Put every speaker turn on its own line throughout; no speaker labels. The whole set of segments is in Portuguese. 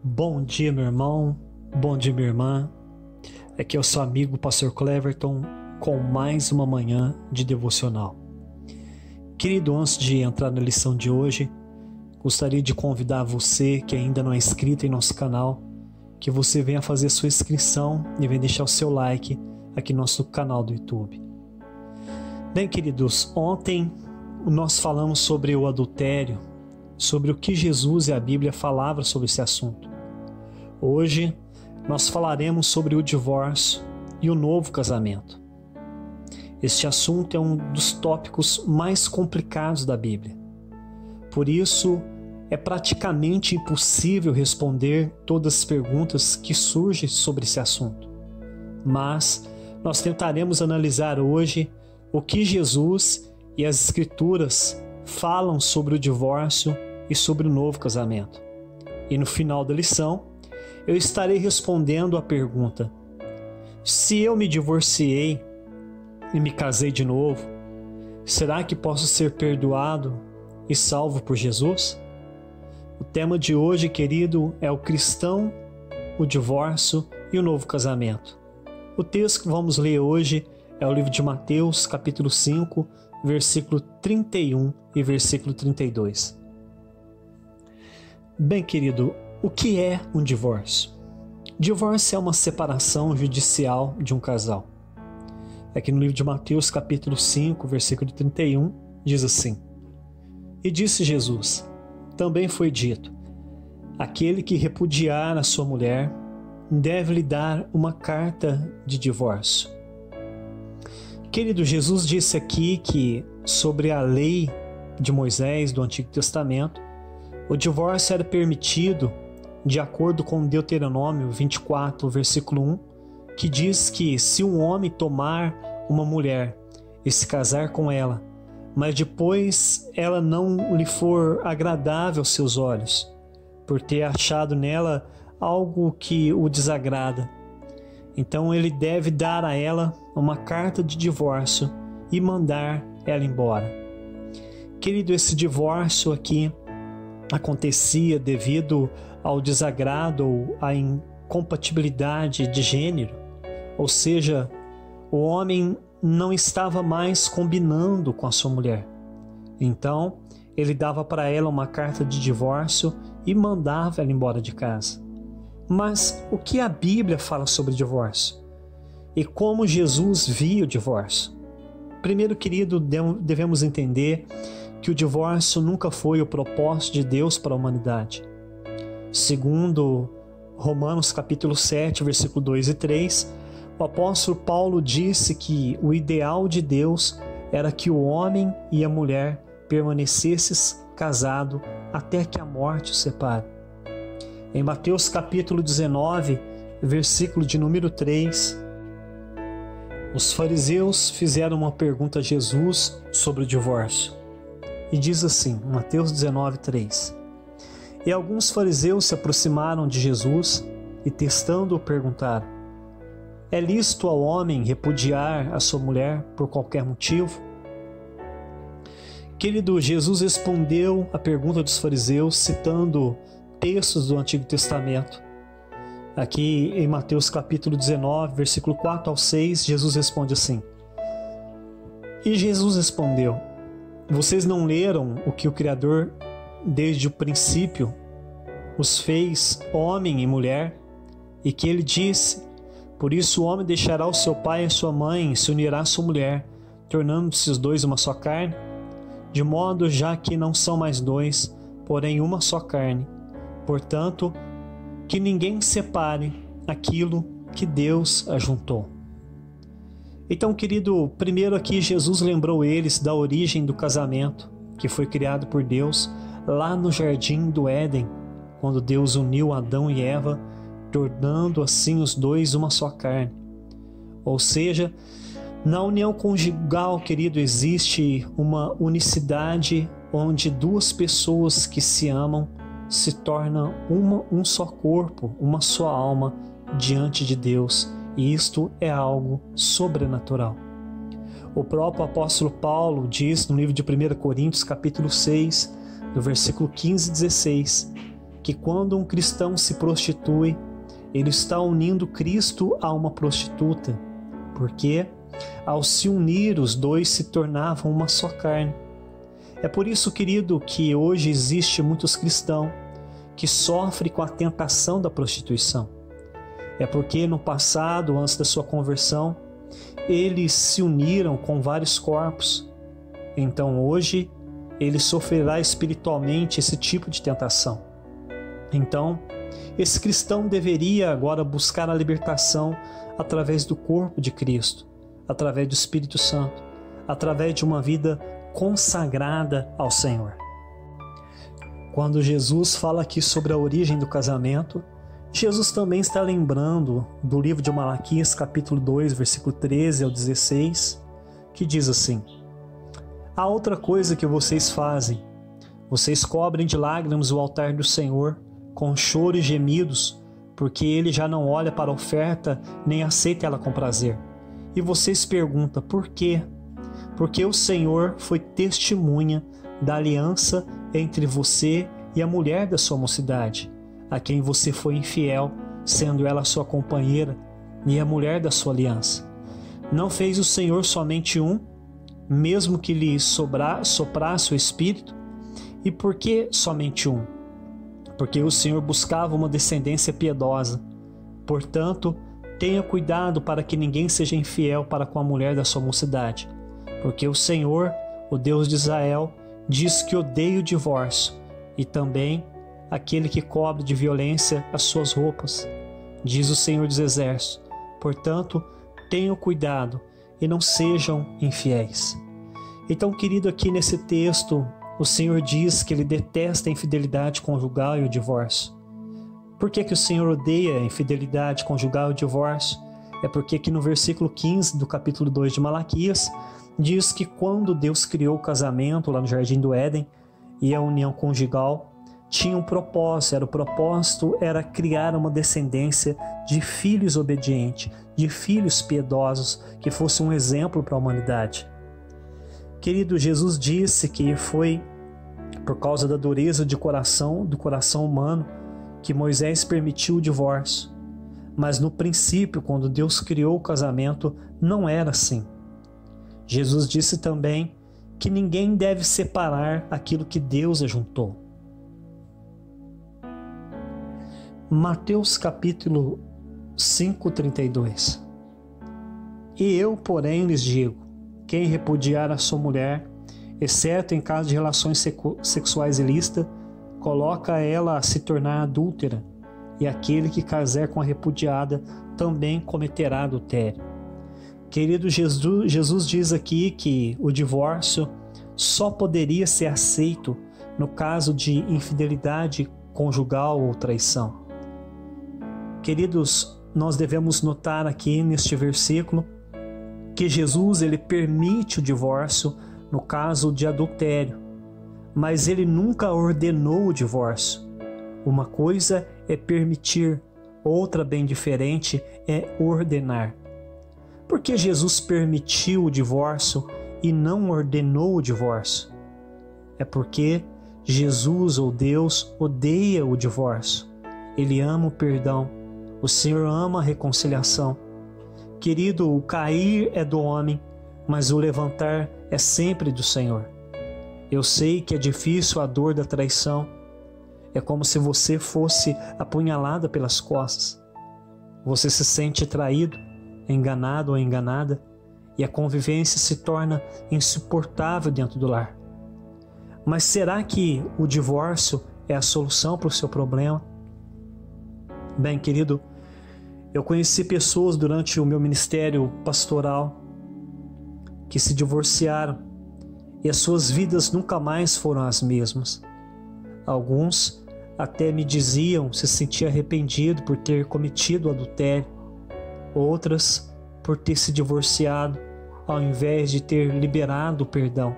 Bom dia, meu irmão. Bom dia, minha irmã. Aqui é o seu amigo Pastor Cleverton com mais uma manhã de devocional. Querido, antes de entrar na lição de hoje, gostaria de convidar você que ainda não é inscrito em nosso canal, que você venha fazer sua inscrição e venha deixar o seu like aqui no nosso canal do YouTube. Bem, queridos, ontem nós falamos sobre o adultério, sobre o que Jesus e a Bíblia falavam sobre esse assunto. Hoje nós falaremos sobre o divórcio e o novo casamento. Este assunto é um dos tópicos mais complicados da Bíblia. Por isso, é praticamente impossível responder todas as perguntas que surgem sobre esse assunto. Mas nós tentaremos analisar hoje o que Jesus e as Escrituras falam sobre o divórcio e sobre o novo casamento. E no final da lição, eu estarei respondendo a pergunta: se eu me divorciei e me casei de novo, será que posso ser perdoado e salvo por Jesus? O tema de hoje, querido, é o cristão, o divórcio e o novo casamento. O texto que vamos ler hoje é o livro de Mateus, capítulo 5, versículo 31 e versículo 32. Bem, querido, o que é um divórcio? Divórcio é uma separação judicial de um casal. Aqui no livro de Mateus, capítulo 5, versículo 31, diz assim: E disse Jesus, também foi dito, aquele que repudiar a sua mulher deve lhe dar uma carta de divórcio. Querido, Jesus disse aqui que sobre a lei de Moisés do Antigo Testamento, o divórcio era permitido de acordo com Deuteronômio 24, versículo 1, que diz que se um homem tomar uma mulher e se casar com ela, mas depois ela não lhe for agradável aos seus olhos, por ter achado nela algo que o desagrada, então ele deve dar a ela uma carta de divórcio e mandar ela embora. Querido, esse divórcio aqui acontecia devido ao desagrado ou à incompatibilidade de gênero, ou seja, o homem não estava mais combinando com a sua mulher. Então, ele dava para ela uma carta de divórcio e mandava ela embora de casa. Mas o que a Bíblia fala sobre divórcio? E como Jesus via o divórcio? Primeiro, querido, devemos entender que o divórcio nunca foi o propósito de Deus para a humanidade. Segundo Romanos capítulo 7, versículo 2 e 3, o apóstolo Paulo disse que o ideal de Deus era que o homem e a mulher permanecessem casados até que a morte os separe. Em Mateus capítulo 19, versículo de número 3, os fariseus fizeram uma pergunta a Jesus sobre o divórcio. E diz assim, Mateus 19, 3. E alguns fariseus se aproximaram de Jesus e, testando-o, perguntaram: é lícito ao homem repudiar a sua mulher por qualquer motivo? Querido, Jesus respondeu a pergunta dos fariseus citando textos do Antigo Testamento. Aqui em Mateus capítulo 19, versículo 4 ao 6, Jesus responde assim: E Jesus respondeu: vocês não leram o que o Criador, desde o princípio, os fez homem e mulher, e que ele disse: por isso o homem deixará o seu pai e a sua mãe e se unirá à sua mulher, tornando-se os dois uma só carne? De modo já que não são mais dois, porém uma só carne. Portanto, que ninguém separe aquilo que Deus ajuntou. Então, querido, primeiro aqui Jesus lembrou eles da origem do casamento, que foi criado por Deus lá no jardim do Éden, quando Deus uniu Adão e Eva, tornando assim os dois uma só carne. Ou seja, na união conjugal, querido, existe uma unicidade onde duas pessoas que se amam se tornam um só corpo, uma só alma diante de Deus. E isto é algo sobrenatural. O próprio apóstolo Paulo diz no livro de 1 Coríntios, capítulo 6, no versículo 15 e 16, que quando um cristão se prostitui, ele está unindo Cristo a uma prostituta, porque ao se unir os dois se tornavam uma só carne. É por isso, querido, que hoje existe muitos cristãos que sofrem com a tentação da prostituição. É porque no passado, antes da sua conversão, eles se uniram com vários corpos. Então hoje ele sofrerá espiritualmente esse tipo de tentação. Então, esse cristão deveria agora buscar a libertação através do corpo de Cristo, através do Espírito Santo, através de uma vida consagrada ao Senhor. Quando Jesus fala aqui sobre a origem do casamento, Jesus também está lembrando do livro de Malaquias, capítulo 2, versículo 13 ao 16, que diz assim: há outra coisa que vocês fazem. Vocês cobrem de lágrimas o altar do Senhor, com choro e gemidos, porque Ele já não olha para a oferta, nem aceita ela com prazer. E vocês perguntam, por quê? Porque o Senhor foi testemunha da aliança entre você e a mulher da sua mocidade, a quem você foi infiel, sendo ela sua companheira e a mulher da sua aliança. Não fez o Senhor somente um, mesmo que lhe soprasse o Espírito? E por que somente um? Porque o Senhor buscava uma descendência piedosa. Portanto, tenha cuidado para que ninguém seja infiel para com a mulher da sua mocidade. Porque o Senhor, o Deus de Israel, diz que odeia o divórcio e também aquele que cobre de violência as suas roupas, diz o Senhor dos Exércitos. Portanto, tenham cuidado e não sejam infiéis. Então, querido, aqui nesse texto, o Senhor diz que Ele detesta a infidelidade conjugal e o divórcio. Por que o Senhor odeia a infidelidade conjugal e o divórcio? É porque aqui no versículo 15 do capítulo 2 de Malaquias, diz que quando Deus criou o casamento lá no Jardim do Éden e a união conjugal, tinha um propósito. O propósito era criar uma descendência de filhos obedientes, de filhos piedosos, que fosse um exemplo para a humanidade. Querido, Jesus disse que foi por causa da dureza do coração humano, que Moisés permitiu o divórcio. Mas no princípio, quando Deus criou o casamento, não era assim. Jesus disse também que ninguém deve separar aquilo que Deus ajuntou. Mateus capítulo 5:32. E eu, porém, lhes digo, quem repudiar a sua mulher, exceto em caso de relações sexuais ilícitas, coloca ela a se tornar adúltera, e aquele que casar com a repudiada também cometerá adultério. Querido, Jesus diz aqui que o divórcio só poderia ser aceito no caso de infidelidade conjugal ou traição. Queridos, nós devemos notar aqui neste versículo que Jesus ele permite o divórcio no caso de adultério, mas ele nunca ordenou o divórcio. Uma coisa é permitir, outra bem diferente é ordenar. Por que Jesus permitiu o divórcio e não ordenou o divórcio? É porque Jesus ou Deus odeia o divórcio. Ele ama o perdão. O Senhor ama a reconciliação. Querido, o cair é do homem, mas o levantar é sempre do Senhor. Eu sei que é difícil a dor da traição. É como se você fosse apunhalada pelas costas. Você se sente traído, enganado ou enganada, e a convivência se torna insuportável dentro do lar. Mas será que o divórcio é a solução para o seu problema? Bem, querido, eu conheci pessoas durante o meu ministério pastoral que se divorciaram e as suas vidas nunca mais foram as mesmas. Alguns até me diziam se sentir arrependido por ter cometido adultério, outras por ter se divorciado ao invés de ter liberado o perdão.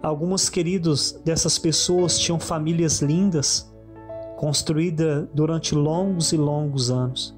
Alguns queridos dessas pessoas tinham famílias lindas, construídas durante longos e longos anos.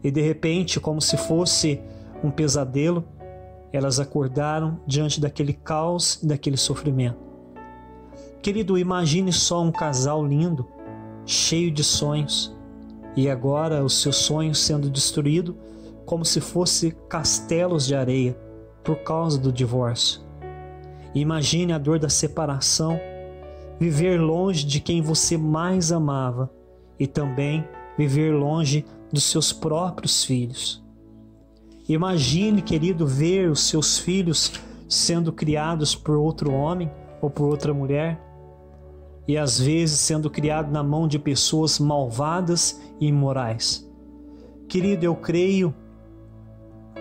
E de repente, como se fosse um pesadelo, elas acordaram diante daquele caos e daquele sofrimento. Querido, imagine só um casal lindo, cheio de sonhos, e agora os seus sonhos sendo destruídos como se fossem castelos de areia por causa do divórcio. Imagine a dor da separação, viver longe de quem você mais amava e também viver longe dos seus próprios filhos. Imagine, querido, ver os seus filhos sendo criados por outro homem ou por outra mulher e às vezes sendo criado na mão de pessoas malvadas e imorais. Querido, eu creio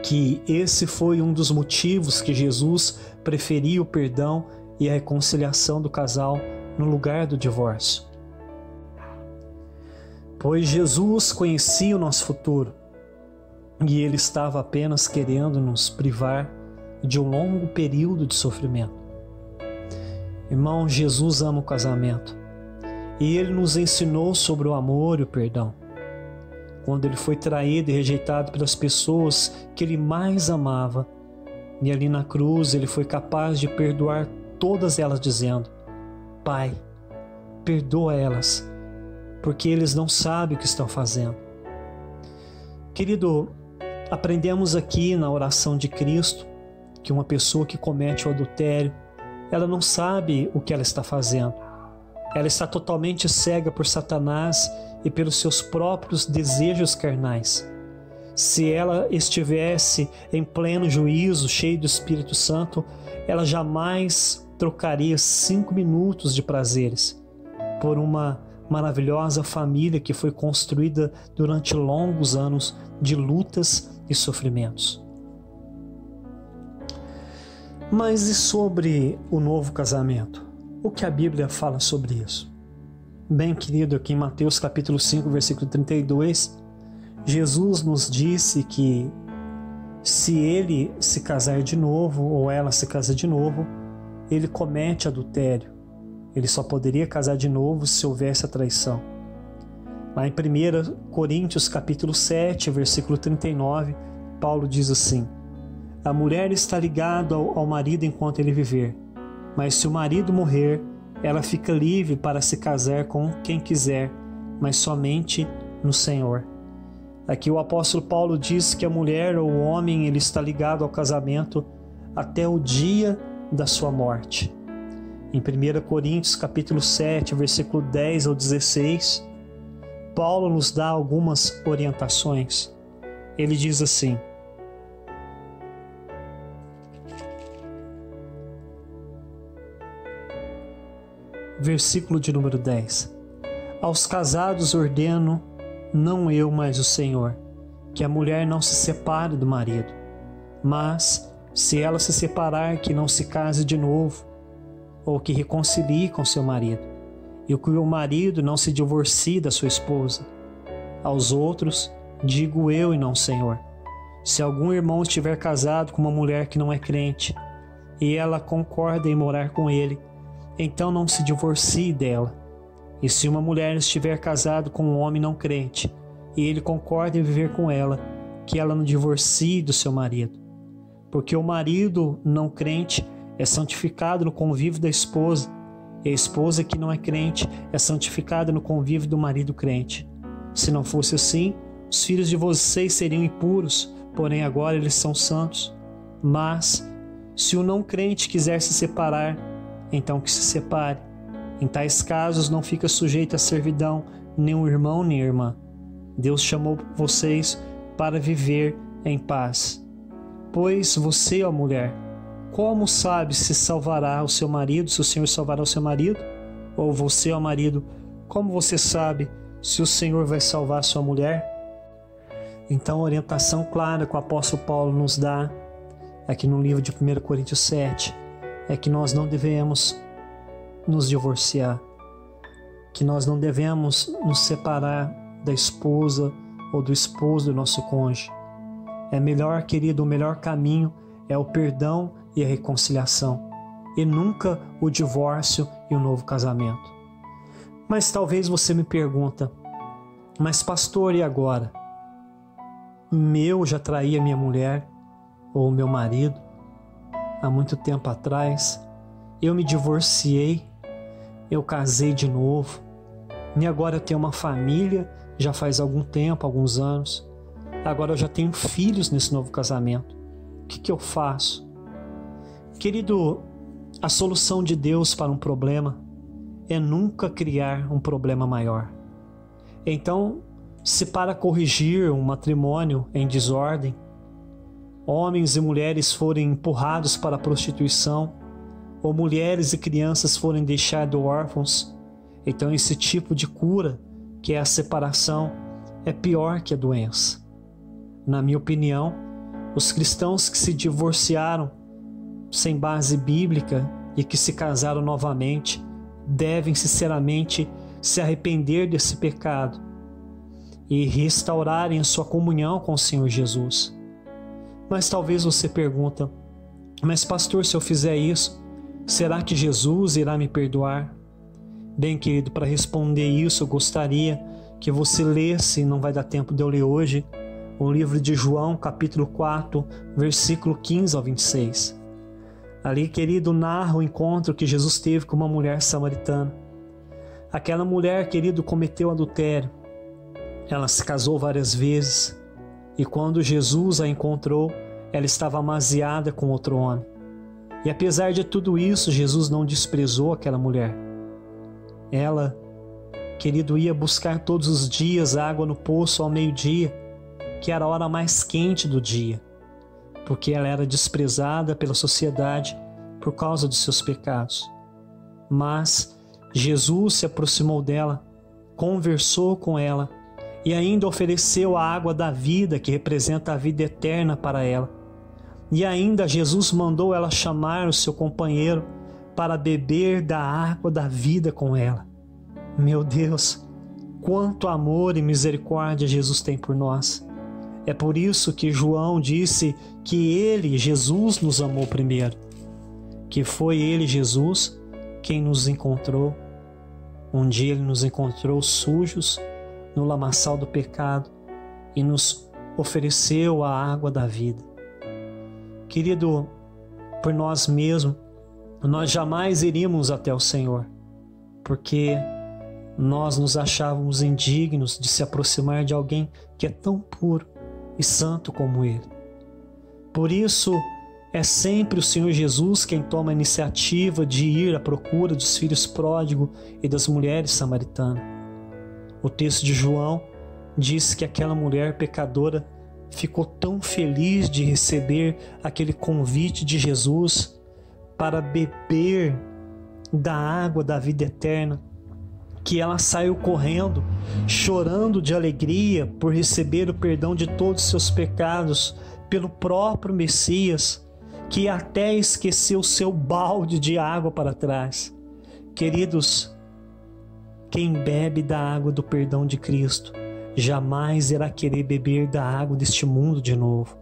que esse foi um dos motivos que Jesus preferia o perdão e a reconciliação do casal no lugar do divórcio. Pois Jesus conhecia o nosso futuro e Ele estava apenas querendo nos privar de um longo período de sofrimento. Irmão, Jesus ama o casamento e Ele nos ensinou sobre o amor e o perdão. Quando Ele foi traído e rejeitado pelas pessoas que Ele mais amava, e ali na cruz Ele foi capaz de perdoar todas elas dizendo: Pai, perdoa elas, porque eles não sabem o que estão fazendo. Querido, aprendemos aqui na oração de Cristo que uma pessoa que comete o adultério, ela não sabe o que ela está fazendo. Ela está totalmente cega por Satanás e pelos seus próprios desejos carnais. Se ela estivesse em pleno juízo, cheia do Espírito Santo, ela jamais trocaria 5 minutos de prazeres por uma maravilhosa família que foi construída durante longos anos de lutas e sofrimentos. Mas e sobre o novo casamento? O que a Bíblia fala sobre isso? Bem, querido, aqui em Mateus capítulo 5, versículo 32, Jesus nos disse que se ele se casar de novo ou ela se casa de novo, ele comete adultério. Ele só poderia casar de novo se houvesse a traição. Lá em 1 Coríntios capítulo 7, versículo 39, Paulo diz assim: a mulher está ligada ao marido enquanto ele viver, mas se o marido morrer, ela fica livre para se casar com quem quiser, mas somente no Senhor. Aqui o apóstolo Paulo diz que a mulher ou o homem ele está ligado ao casamento até o dia da sua morte. Em 1 Coríntios capítulo 7, versículo 10 ao 16, Paulo nos dá algumas orientações. Ele diz assim: versículo de número 10. Aos casados ordeno, não eu, mas o Senhor, que a mulher não se separe do marido, mas, se ela se separar, que não se case de novo, ou que reconcilie com seu marido, e que o marido não se divorcie da sua esposa. Aos outros, digo eu e não o Senhor. Se algum irmão estiver casado com uma mulher que não é crente, e ela concorda em morar com ele, então não se divorcie dela. E se uma mulher estiver casada com um homem não crente, e ele concorda em viver com ela, que ela não divorcie do seu marido. Porque o marido não crente é santificado no convívio da esposa, e a esposa que não é crente é santificada no convívio do marido crente. Se não fosse assim, os filhos de vocês seriam impuros, porém agora eles são santos. Mas, se o não crente quiser se separar, então que se separe. Em tais casos não fica sujeito à servidão nem o irmão nem a irmã. Deus chamou vocês para viver em paz. Pois você, ó mulher, como sabe se salvará o seu marido, se o Senhor salvará o seu marido? Ou você, ó marido, como você sabe se o Senhor vai salvar a sua mulher? Então a orientação clara que o apóstolo Paulo nos dá aqui no livro de 1 Coríntios 7 é que nós não devemos nos divorciar, que nós não devemos nos separar da esposa ou do esposo do nosso cônjuge. É melhor, querido, o melhor caminho é o perdão e a reconciliação, e nunca o divórcio e o novo casamento. Mas talvez você me pergunta: mas pastor, e agora? Eu já traí a minha mulher ou o meu marido há muito tempo atrás, eu me divorciei, eu casei de novo, E agora eu tenho uma família, já faz algum tempo, alguns anos. Agora eu já tenho filhos nesse novo casamento. O que eu faço? Querido, a solução de Deus para um problema é nunca criar um problema maior. Então, se para corrigir um matrimônio em desordem, homens e mulheres forem empurrados para a prostituição, ou mulheres e crianças forem deixados órfãos, então esse tipo de cura, que é a separação, é pior que a doença. Na minha opinião, os cristãos que se divorciaram sem base bíblica e que se casaram novamente devem sinceramente se arrepender desse pecado e restaurarem a sua comunhão com o Senhor Jesus. Mas talvez você pergunta: mas pastor, se eu fizer isso, será que Jesus irá me perdoar? Bem, querido, para responder isso, eu gostaria que você lesse, não vai dar tempo de eu ler hoje, o livro de João, capítulo 4, versículo 15 ao 26. Ali, querido, narra o encontro que Jesus teve com uma mulher samaritana. Aquela mulher, querido, cometeu adultério. Ela se casou várias vezes e quando Jesus a encontrou, ela estava amaziada com outro homem. E apesar de tudo isso, Jesus não desprezou aquela mulher. Ela, querido, ia buscar todos os dias água no poço ao meio-dia, que era a hora mais quente do dia, porque ela era desprezada pela sociedade por causa dos seus pecados. Mas Jesus se aproximou dela, conversou com ela e ainda ofereceu a água da vida, que representa a vida eterna, para ela. E ainda Jesus mandou ela chamar o seu companheiro para beber da água da vida com ela. Meu Deus, quanto amor e misericórdia Jesus tem por nós. É por isso que João disse que ele, Jesus, nos amou primeiro. Que foi ele, Jesus, quem nos encontrou. Um dia ele nos encontrou sujos no lamaçal do pecado e nos ofereceu a água da vida. Querido, por nós mesmos, nós jamais iríamos até o Senhor, porque nós nos achávamos indignos de se aproximar de alguém que é tão puro e santo como Ele. Por isso, é sempre o Senhor Jesus quem toma a iniciativa de ir à procura dos filhos pródigos e das mulheres samaritanas. O texto de João diz que aquela mulher pecadora ficou tão feliz de receber aquele convite de Jesus para beber da água da vida eterna, que ela saiu correndo, chorando de alegria por receber o perdão de todos os seus pecados pelo próprio Messias, que até esqueceu seu balde de água para trás. Queridos, quem bebe da água do perdão de Cristo jamais irá querer beber da água deste mundo de novo.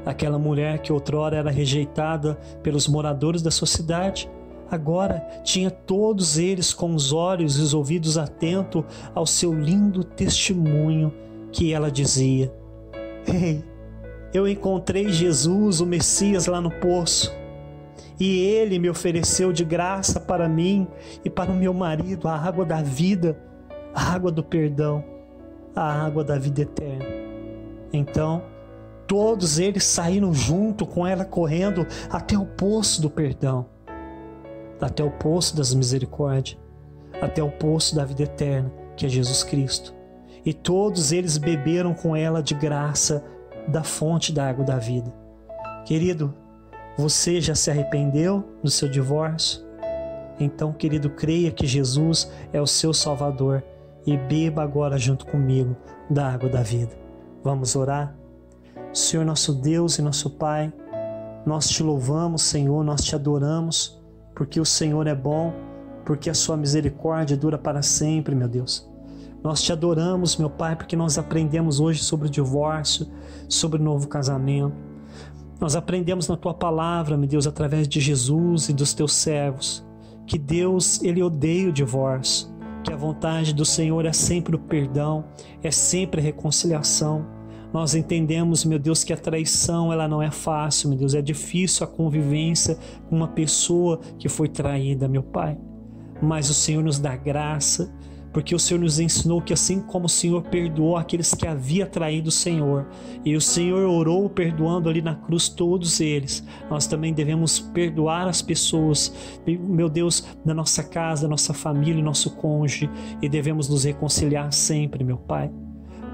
Aquela mulher que outrora era rejeitada pelos moradores da sua cidade, agora tinha todos eles com os olhos e os ouvidos atentos ao seu lindo testemunho, que ela dizia: Ei, eu encontrei Jesus, o Messias, lá no poço, e ele me ofereceu de graça para mim e para o meu marido a água da vida, a água do perdão, a água da vida eterna. Então, todos eles saíram junto com ela, correndo até o poço do perdão, até o poço das misericórdias, até o poço da vida eterna, que é Jesus Cristo. E todos eles beberam com ela de graça da fonte da água da vida. Querido, você já se arrependeu do seu divórcio? Então, querido, creia que Jesus é o seu Salvador e beba agora junto comigo da água da vida. Vamos orar? Senhor, nosso Deus e nosso Pai, nós te louvamos, Senhor, nós te adoramos, porque o Senhor é bom, porque a sua misericórdia dura para sempre, meu Deus. Nós te adoramos, meu Pai, porque nós aprendemos hoje sobre o divórcio, sobre o novo casamento. Nós aprendemos na tua palavra, meu Deus, através de Jesus e dos teus servos, que Deus, Ele odeia o divórcio, que a vontade do Senhor é sempre o perdão, é sempre a reconciliação. Nós entendemos, meu Deus, que a traição ela não é fácil, meu Deus, é difícil a convivência com uma pessoa que foi traída, meu Pai. Mas o Senhor nos dá graça porque o Senhor nos ensinou que assim como o Senhor perdoou aqueles que havia traído o Senhor, e o Senhor orou perdoando ali na cruz todos eles, nós também devemos perdoar as pessoas, meu Deus, da nossa casa, da nossa família, nosso cônjuge, e devemos nos reconciliar sempre, meu Pai.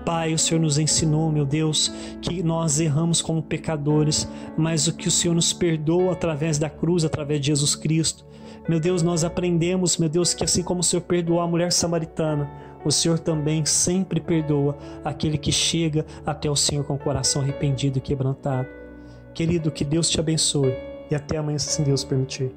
Pai, o Senhor nos ensinou, meu Deus, que nós erramos como pecadores, mas o que o Senhor nos perdoa através da cruz, através de Jesus Cristo. Meu Deus, nós aprendemos, meu Deus, que assim como o Senhor perdoou a mulher samaritana, o Senhor também sempre perdoa aquele que chega até o Senhor com o coração arrependido e quebrantado. Querido, que Deus te abençoe e até amanhã, se Deus permitir.